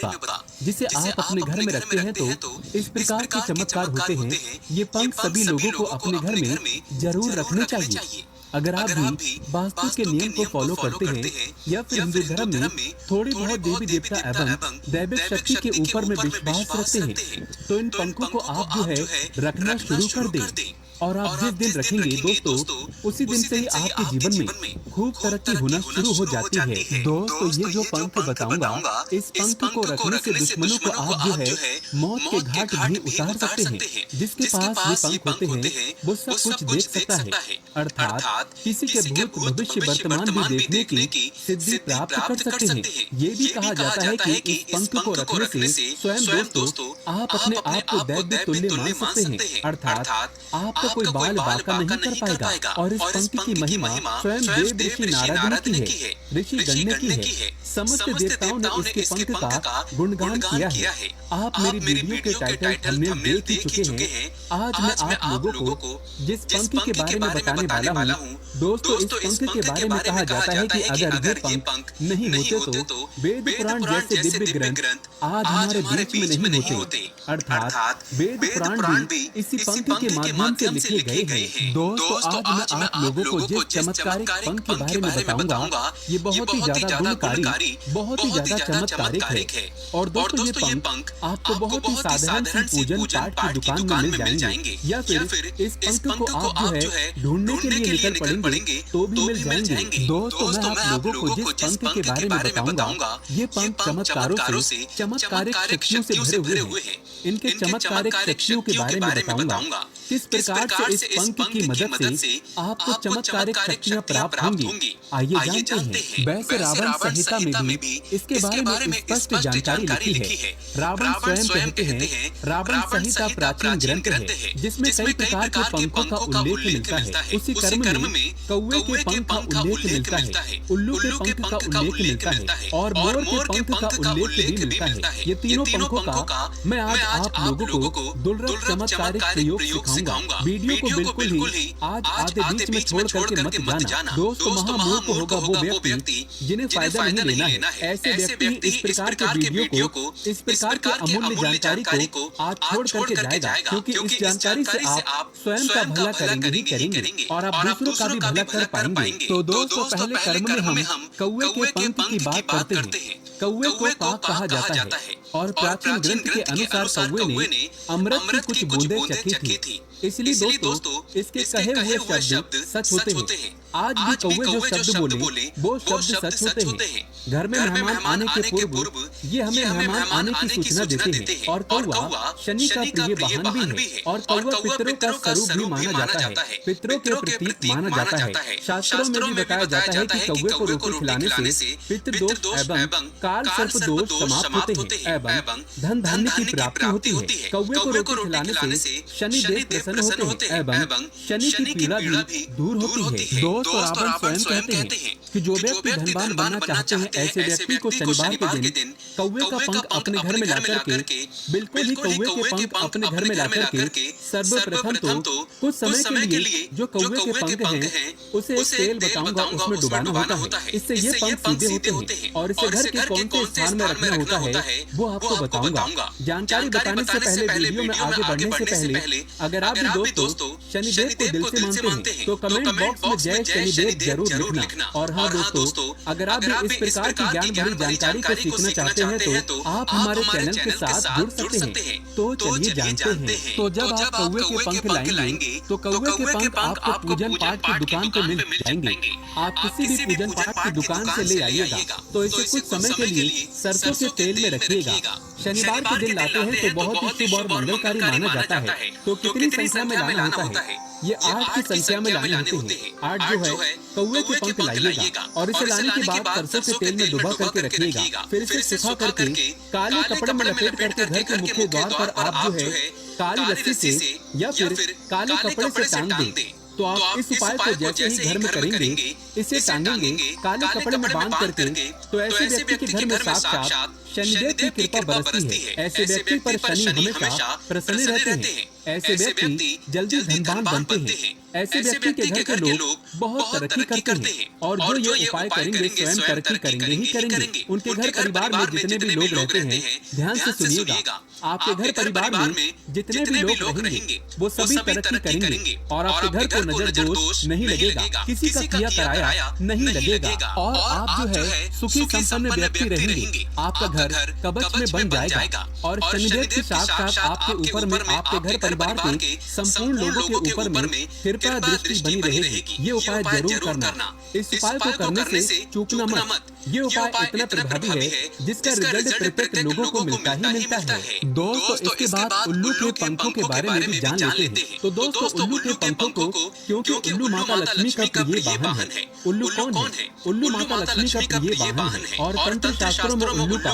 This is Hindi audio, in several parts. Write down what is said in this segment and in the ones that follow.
का, जिसे आप अपने घर में रखते हैं तो इस प्रकार के चमत्कार होते हैं। ये पंख सभी लोगों को अपने घर में जरूर रखने चाहिए। अगर आप भी वास्तु के नियम को फॉलो करते हैं या फिर हिंदू धर्म में थोड़ी बहुत देवी देवता एवं दैविक शक्ति के ऊपर में विश्वास रखते हैं, तो इन पंखों को आप जो है रखना शुरू कर दें। और आप जिस दिन रखेंगे दोस्तों, उसी दिन से ही आपके जीवन में खूब तरक्की होना शुरू हो जाती है। दोस्तों, ये जो पंख बताऊंगा, इस पंख को रखने से दुश्मनों को आप जो है मौत के घाट भी उतार सकते हैं। जिसके पास ये पंख होते हैं वो सब कुछ देख सकता है, अर्थात किसी के भूत भविष्य वर्तमान भी देखने की सिद्धि प्राप्त कर सकते हैं। ये भी कहा जाता है कि इस पंख को रखने से स्वयं दोस्तों आप अपने आप को दैव्य तुल्य मान सकते हैं, अर्थात आपका कोई बाल बाका नहीं कर पाएगा। और इस पंख की महिमा स्वयं देव ऋषि नारद ने की है, ऋषि गण ने की है। समस्त देवताओं ने इसके पंख का गुणगान किया है। आप मेरी वीडियो के टाइटल थंबनेल देख ही चुके हैं। आज मैं आप लोगों को जिस पंख के बारे में बताने वाला हूँ दोस्तों, इस पंख के बारे में कहा जाता है कि अगर ये पंख नहीं होते तो वेद पुराण जैसे दिव्य ग्रंथ आज हमारे बीच में नहीं होते, अर्थात वेद पुराण भी इसी पंख के माध्यम से लिखे गए हैं। दोस्तों, आज मैं आप लोगों को जिस चमत्कारिक पंख के बारे में बताऊंगा, ये बहुत ही ज्यादा गुणकारी, बहुत ही ज्यादा चमत्कारिक है। और दोस्तों, ये पंख आपको बहुत ही साधारण सी पूजन पाठ की दुकान में मिल जाएंगे, या फिर इस पंख को आप जो है ढूंढने के लिए निकल पड़ेंगे तो भी मिल जाएंगे। दोस्तों, मैं आप लोगों को जिस पंख के बारे में बताऊंगा, ये पंख चमत्कारों से, चमत्कारिक शक्तियों से भरे हुए हैं। इनके चमत्कारिक शक्तियों के बारे में बताऊंगा, किस प्रकार से इस पंख की मदद से आपको चमत्कारिक शक्तियां प्राप्त होंगी। आइए जानते हैं। वैसे रावण संहिता में भी इसके बारे में स्पष्ट जानकारी लिखी है। रावण स्वयं कहते हैं, रावण संहिता प्राचीन ग्रंथ है जिसमें कई प्रकार के पंखों का उल्लेख मिलता है। उसी कर्म में कौवे के पंख का उल्लेख मिलता है, उल्लू के पंख का उल्लेख मिलता है और मोर के पंख का उल्लेख भी मिलता है। ये तीनों पंखों का मैं आज आप लोगों को दुर्लभ चमत्कारिक प्रयोग सिखाऊंगा। वीडियो को बिल्कुल ही आज आधे बीच में छोड़ करके मत जाना। दोस्तों, महामूर्ख होगा वो व्यक्ति जिन्हें फायदा नहीं लेना है। ऐसे व्यक्ति इस प्रकार के वीडियो को, इस प्रकार के अमूल्य जानकारी को आज छोड़ करके जाएगा, क्योंकि इस जानकारी से आप स्वयं का भला करेंगे और आप दूसरों का भी भला कर पाएंगे। तो दोस्तों, पहले कर्म में हम कौवे के पंख की बात करते हैं। कौवे को काक कहा जाता है और प्राचीन ग्रंथ के अनुसार कौवे ने अमृत की कुछ बूंदें चखी थी। इसलिए दोस्तों, इसके कहे हुए शब्द सच होते हैं। आज भी कौवे जो शब्द बोले वो शब्द सच होते हैं। घर में मेहमान आने के पूर्व ये हमें मेहमान आने की सूचना देते हैं। और कौवा शनि का प्रिय वाहन भी है और कौवा पितरों का स्वरूप भी माना जाता है, पितरों के प्रतीक माना जाता है। शास्त्रों में भी बताया जाता है कि कौवे को रोटी खिलाने से पितृ दोष एवं काल सर्प दोष समाप्त होते हैं एवं धन धान्य की प्राप्ति होती है। कौवे को रोटी खिलाने से शनि देव प्रसन्न होते हैं एवं शनि की पीड़ा भी दूर होती है। दोस्तों, रावण स्वयं कहते हैं कि जो व्यक्ति धनवान बनना चाहते हैं, ऐसे व्यक्ति को शनिवार के दिन कौवे का पंख अपने घर में लाकर के, बिल्कुल ही कौवे के पंख अपने घर में लाकर के सर्वप्रथम तो कुछ समय के लिए जो कौवे के पंख हैं उसे एक तेल बताऊंगा उसमें डुबाना होता है। इससे ये पंख सीधे होते हैं और इसे घर के कौन से स्थान में रखना होता है वो आपको बताऊंगा। जानकारी बताने से पहले, वीडियो में आगे बढ़ने से पहले, अगर आप भी दोस्तों शनिदेव को दिल से मानते हैं तो कमेंट बॉक्स में जय शनिदेव जरूर लिखना। और हाँ दोस्तों, अगर आप भी इस प्रकार की ज्ञान भरी जानकारी को सीखना चाहते हैं तो आप हमारे चैनल के साथ जुड़ सकते हैं। तो चलिए जानते हैं। तो जब आप कौवे के पंख लाएंगे तो कौवे के पंख आपको पूजन पाठ की दुकान पर मिल जाएंगे। आप किसी भी पूजन पाठ की दुकान से ले आइएगा तो इसे कुछ समय के लिए सरसों के तेल में रखिएगा। शनिवार के दिन लाते हैं तो बहुत ही शुभ और मंगलकारी माना जाता है। तो कितनी संख्या में लाना होता है? ये 8 की संख्या में लाने होते हैं। 8 जो है कौवे के पंख लाइएगा और इसे लाने के बाद सरसों के तेल में डुबा करके रखिएगा। फिर इसे सुखा करके काले कपड़े में लपेट करके घर के मुख्य द्वार पर आप जो है काली रस्सी से या फिर काले कपड़े से टांग दें। तो आप इस उपाय को जैसे ही घर में करेंगे इसे टांगेंगे काले कपड़े में बांध करके, तो ऐसे व्यक्ति के घर में साक्षात शनिदेव की कृपा बरसती है। ऐसे व्यक्ति पर शनि हमेशा प्रसन्न रहते हैं। ऐसे व्यक्ति जल्दी धनवान बनते हैं। ऐसे व्यक्ति के घर के लोग बहुत तरक्की करते हैं और जो ये उपाय करेंगे स्वयं तरक्की करेंगे ही करेंगे। उनके घर परिवार में जितने भी लोग रहते हैं, ध्यान से सुनिएगा, आपके घर परिवार में जितने भी लोग रहेंगे वो सभी तरक्की करेंगे और आपके घर को नजर दोष नहीं लगेगा, किसी का किया कराया नहीं लगेगा और आप जो है सुखी संपन्न व्यक्ति रहेंगे। आपका घर कवच में बन जाएगा और शनिदेव की साक्षात आपके ऊपर में, आपके घर परिवार के संपूर्ण लोगों के ऊपर में कृपा दृष्टि बनी रहेगी। ये उपाय जरूर करना। इस उपाय को करने से चूकना मत। ये उपाय इतना प्रभावी है जिसका रिजल्ट प्रत्येक लोगों को मिलता ही मिलता है। दोस्तों, इसके बाद उल्लू के पंखों के बारे में भी जान लेते हैं। तो दोस्तों, उल्लू के पंखों को, क्योंकि उल्लू माता लक्ष्मी का प्रिय वाहन है। उल्लू कौन है? उल्लू माता लक्ष्मी का प्रिय वाहन है और तंत्र शास्त्रों में उल्लू का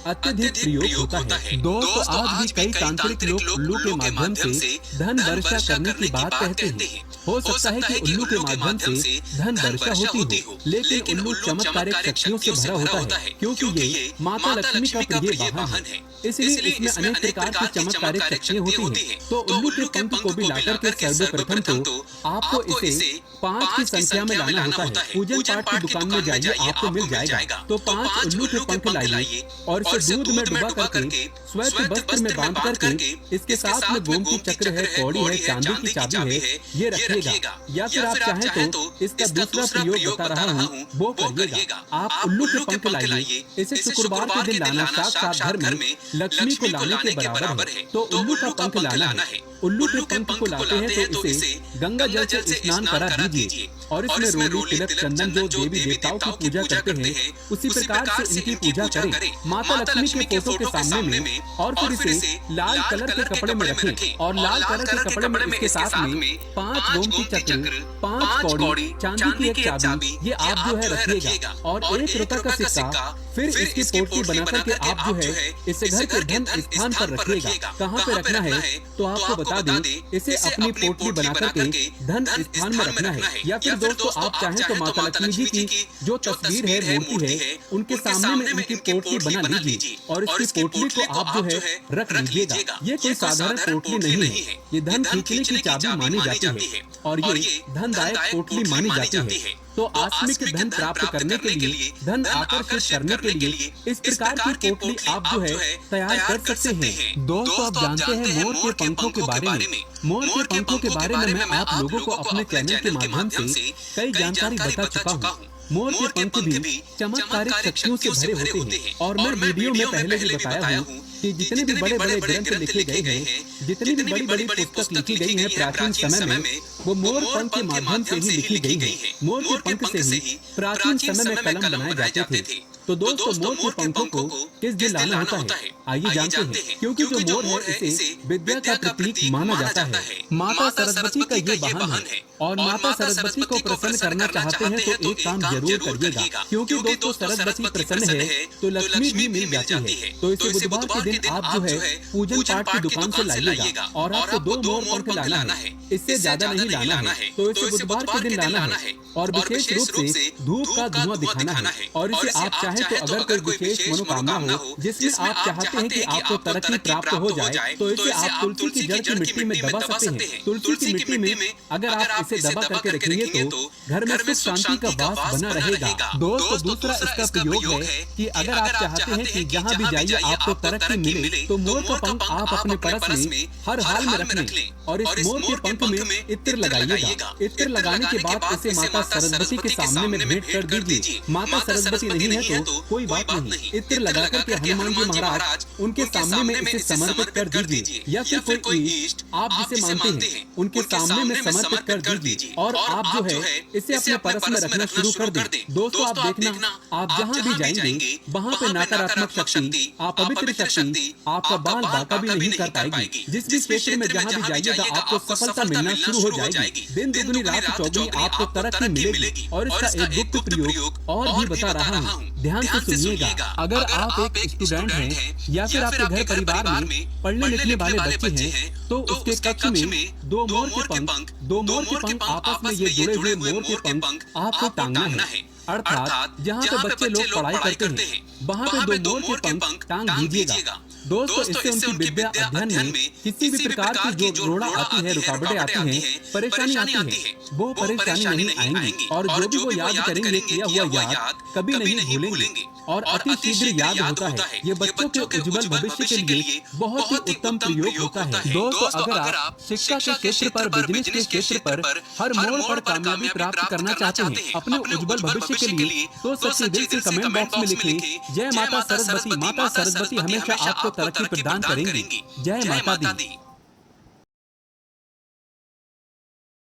अत्यधिक प्रयोग होता है। दोस्तों, आज भी कई तांत्रिक लोग उल्लू के माध्यम से धन वर्षा करने की बात कहते हैं। हो सकता है कि उल्लू के माध्यम से धन वर्षा होती हो, लेकिन उल्लू चमत्कारिक शक्तियों से भरा होता है, क्योंकि ये माता लक्ष्मी का प्रिय वाहन है। इसलिए इसमें अनेक प्रकार की चमत्कारिक शक्तियाँ होती हैं। तो उल्लू के पंख को भी लाकर के सर्वप्रथम तो आपको इसे 5 की संख्या में लाना होता है। पूजन पाठ की दुकान में जाइए, आपको मिल जाएगा। तो 5 उल्लू के पंख लाइए और इसे दूध में डुबा करके श्वेत वस्त्र में बांध करके, इसके साथ में गोमती चक्र है, कौड़ी है, चांदी की चाबी है, ये रखिएगा। या फिर आप चाहें तो इसका दूसरा प्रयोग बता रहा हूँ, वो करिएगा। आप उल्लू के पंख लाइए, इसे शुक्रवार के दिन लाना, साक्षात घर में लक्ष्मी को लाने के बराबर है। तो उल्लू का पंख लाना है। उल्लू के पंख को लाते हैं तो इसे गंगा जल से स्नान करा दीजिए और इसमें रोली, तिलक, चंदन जो देवी देवताओं की पूजा करते हैं उसी प्रकार से इनकी पूजा करें माता लक्ष्मी के फोटो के सामने में, और फिर इसे लाल कलर के कपड़े में रखें और लाल कलर के कपड़े में इसके साथ में 5 गोमती चक्र, 5 कौड़ी, चांदी की एक चाबी, ये आप जो है रखिएगा और 1 रुपए का सिक्का। फिर इसकी पोटली बना करके आप जो है इसे घर के धन स्थान पर रखिएगा। कहाँ पे रखना है तो आपको बता दें, इसे अपनी पोटली बना करके धन स्थान में रखना है। या फिर दोस्तों, आप चाहें तो माता लक्ष्मी जी की जो तस्वीर है, मूर्ति है, उनके सामने में इनकी पोटली बना लीजिए और इसकी पोटली को आप जो है रख लीजिएगा। ये कोई साधारण पोटली नहीं है, ये धन खींचने की चाबी मानी जाती है और ये धनदायक पोटली मानी जाती है। तो आत्मिक धन प्राप्त करने के लिए, धन आकर्षित करने के लिए इस प्रकार की पोटली आप जो है तैयार कर सकते हैं। दोस्तों, आप जानते हैं मोर के पंखों के बारे में। मोर के पंखों के बारे में मैं आप लोगों को अपने चैनल के माध्यम से कई जानकारी बता चुका हूँ। मोर के पंख भी चमत्कारिक शक्तियों से भरे होते हैं और मैं वीडियो में पहले भी बताया हूँ कि जितने भी बड़े बड़े ग्रंथ लिखे गए हैं, जितनी भी बड़ी बड़ी पुस्तक लिखी गई है प्राचीन समय में, वो मोर पंख के माध्यम से ही लिखी गई है। मोर के पंख से ही प्राचीन समय में कलम बनाए जाते थे। तो दोस्तों, मोर के पंखों को किस दिन लाना होता है आइए जानते हैं। क्योंकि जो मोर है इसे विद्या का प्रतीक माना जाता है। माता सरस्वती का ये वाहन है और माता सरस्वती को प्रसन्न करना चाहते हैं तो एक काम जरूर करिएगा। क्योंकि दोस्तों, सरस्वती प्रसन्न है तो लक्ष्मी भी मिल जाती है। तो इसे बुधवार के दिन आप जो है पूजन पाठ की दुकान से लाइएगा और आपको 2 मोर पंख लाना है, इससे ज्यादा नहीं लाना है। तो इसे बुधवार के दिन लाना है और विशेष रूप से धूप का धुआं दिखाना है। और इसे आप चाहें तो अगर कोई विशेष मनोकामना हो जिसमें आप चाहते हैं कि आपको तरक्की प्राप्त हो जाए, तो इसे आप तुलसी की जड़ की मिट्टी में दबा सकते हैं। तुलसी की मिट्टी में अगर आप इसे दबा करके रखेंगे तो घर में सुख शांति का वास बना रहेगा। दोस्तों, दूसरा इसका प्रयोग है कि अगर आप चाहते हैं कि जहाँ भी जाइए आपको तरक्की मिले, तो मोर का पंख आप अपने पर्स में हर हाल में रख लें और इस मोर के पंख में इत्र लगाइएगा। इत्र लगाने के बाद इसे माता सरस्वती के सामने में भेंट कर दीजिए। माता सरस्वती नहीं है तो कोई बात नहीं, इत्र लगा करके हनुमान जी महाराज उनके सामने में इसे समर्पित कर दीजिए। या फिर कोई इष्ट आप जिसे मानते हैं उनके सामने में समर्पित कर दीजिए और आप जो है इसे अपने पर्स में रखना शुरू कर दें। दोस्तों, आप देखना, आप जहाँ भी जाएंगे वहाँ पे नकारात्मक शक्ति, अपवित्र शक्ति शक्ति आपका बाल बांका भी नहीं कर पाएगी। जिस भी क्षेत्र में जहाँ भी जाइएगा आपको सफलता मिलना शुरू हो जाएगी। दिन दुगनी रात चौगुनी आपको तरक्की मिलेगी। और इसका एक गुप्त प्रयोग और भी बता रहा हूँ, ध्यान से सुनिएगा। अगर आप एक स्टूडेंट हैं या फिर आपके घर परिवार में पढ़ने लिखने वाले बच्चे हैं, तो उसके कक्ष में दो मोर के पंख आपस में ये जुड़े हुए मोर के पंख आपको टांगना है। अर्थात जहाँ पे बच्चे लोग पढ़ाई करते हैं वहाँ पे दो मोर के पंख टांग दीजिएगा। दोस्तों, इससे उनकी विद्या अध्ययन में किसी भी प्रकार की जो रोड़ा आती है, रुकावटें आती हैं, परेशानी आती है, वो परेशानी नहीं आएंगी। और जो भी वो याद करेंगे किया हुआ याद कभी नहीं भूलेंगे और अति शीघ्र याद होता है। ये बच्चों के उज्जवल भविष्य के लिए बहुत ही उत्तम प्रयोग होता है। दोस्तों, अगर आप शिक्षा के क्षेत्र पर, बिजनेस के क्षेत्र पर हर मोड़ पर कामयाबी प्राप्त करना चाहते हैं अपने उज्जवल भविष्य के लिए, तो सच्चे दिल से कमेंट बॉक्स में लिखें, जय माता सरस्वती। माता सरस्वती हमेशा आपको तरक्की प्रदान करेंगी। जय माता दी।